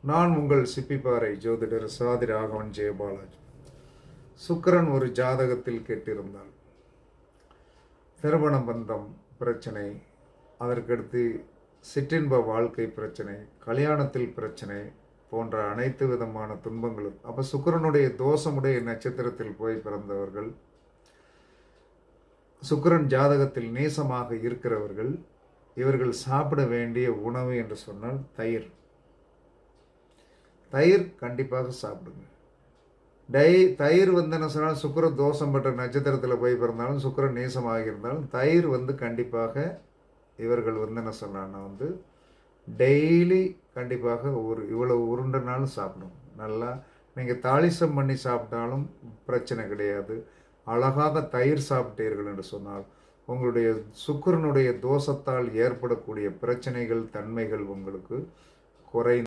நான் உங்கள் சிப்பிப்பாறை ஜோதிடர் சாதி ராகவன் ஜெயபாலாஜி. சுக்கிரன் ஒரு ஜாதகத்தில் கெட்டிருந்தால் திருமண பந்தம் பிரச்சனை, அதற்கடுத்து சிற்றின்ப வாழ்க்கை பிரச்சனை, கல்யாணத்தில் பிரச்சனை போன்ற அனைத்து விதமான துன்பங்களும். அப்போ சுக்கிரனுடைய தோஷமுடைய நட்சத்திரத்தில் போய் பிறந்தவர்கள், சுக்கிரன் ஜாதகத்தில் நேசமாக இருக்கிறவர்கள், இவர்கள் சாப்பிட வேண்டிய உணவு என்று சொன்னால் தயிர். தயிர் கண்டிப்பாக சாப்பிடுங்க. தயிர் என்ன சொன்னால் சுக்கிர தோஷம் பெற்ற நட்சத்திரத்தில் போய் பிறந்தாலும், சுக்கிரன் நேசமாக இருந்தாலும் தயிர் கண்டிப்பாக இவர்கள் என்ன சொன்னான்னா டெய்லி கண்டிப்பாக இவ்வளவு உருண்டைனாலும் சாப்பிடும். நல்லா நீங்கள் தாளிசம் பண்ணி சாப்பிட்டாலும் பிரச்சனை கிடையாது. அழகாக தயிர் சாப்பிட்டீர்கள் என்று சொன்னால் உங்களுடைய சுக்கிரனுடைய தோஷத்தால் ஏற்படக்கூடிய பிரச்சனைகள், தன்மைகள் உங்களுக்கு குறை